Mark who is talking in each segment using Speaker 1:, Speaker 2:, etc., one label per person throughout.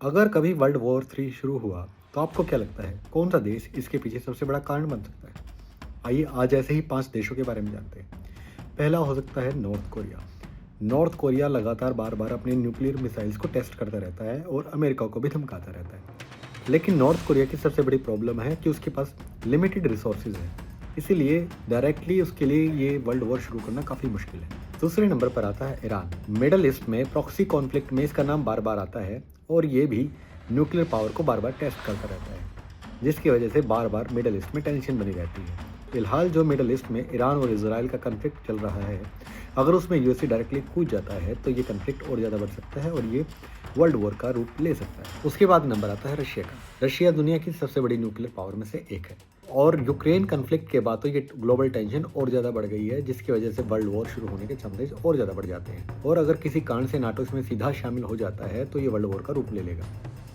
Speaker 1: अगर कभी world war 3 शुरू हुआ, तो आपको क्या लगता है, कौन-सा देश इसके पीछे सबसे बड़ा कारण बन सकता है? आइए आज ऐसे ही 5 देशों के बारे में जानते हैं। पहला हो सकता है नॉर्थ कोरिया। नॉर्थ कोरिया लगातार बार-बार अपने न्यूक्लियर मिसाइल्स को टेस्ट करता रहता है और अमेरिका को भी धमकाता रहता है। लेकिन नॉर्थ कोरिया की सबसे बड़ी प्रॉब्लम है कि उसके पास लिमिटेड रिसोर्सेज हैं। इसीलिए डायरेक्टली उसके लिए ये वर्ल्ड वॉर शुरू करना काफ़ी मुश्किल है। दूसरे नंबर पर आता है ईरान। मिडल ईस्ट में प्रॉक्सी कॉन्फ्लिक्ट में इसका नाम बार-बार आता है और ये भी न्यूक्लियर पावर को बार-बार टेस्ट करता रहता है, जिसकी वजह से बार-बार मिडल ईस्ट में टेंशन बनी रहती है। फिलहाल जो मिडल ईस्ट में ईरान और इजराइल का कन्फ्लिक्ट चल रहा है, अगर उसमें यूएसए डायरेक्टली कूद जाता है तो ये कन्फ्लिक्ट और ज़्यादा बढ़ सकता है और ये वर्ल्ड वॉर का रूप ले सकता है। उसके बाद नंबर आता है रशिया का। रशिया दुनिया की सबसे बड़ी न्यूक्लियर पावर में से एक है और यूक्रेन कन्फ्लिक्ट के बाद तो ये ग्लोबल टेंशन और ज़्यादा बढ़ गई है, जिसकी वजह से वर्ल्ड वॉर शुरू होने के चांसेस और ज़्यादा बढ़ जाते हैं। और अगर किसी कारण से नाटो इसमें सीधा शामिल हो जाता है तो ये वर्ल्ड वॉर का रूप ले लेगा।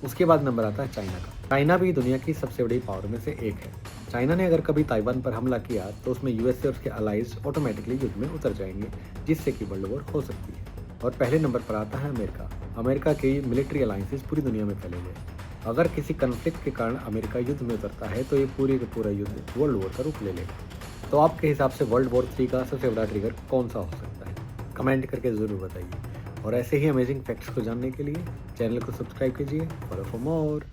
Speaker 1: उसके बाद नंबर आता है चाइना का। चाइना भी दुनिया की सबसे बड़ी पावर में से एक है। चाइना ने अगर कभी ताइवान पर हमला किया तो उसमें यूएसए और उसके अलाइज ऑटोमेटिकली युद्ध में उतर जाएंगे, जिससे कि वर्ल्ड वॉर हो सकती है। और पहले नंबर पर आता है अमेरिका। अमेरिका के मिलिट्री अलाइंसेस पूरी दुनिया में फैले हुए हैं। अगर किसी कन्फ्लिक्ट के कारण अमेरिका युद्ध में उतरता है तो ये पूरे का पूरा युद्ध वर्ल्ड वॉर का रूप ले लेगा। तो आपके हिसाब से वर्ल्ड वॉर 3 का सबसे बड़ा ट्रिगर कौन सा हो सकता है? कमेंट करके ज़रूर बताइए। और ऐसे ही अमेजिंग फैक्ट्स को जानने के लिए चैनल को सब्सक्राइब कीजिए। Follow for more.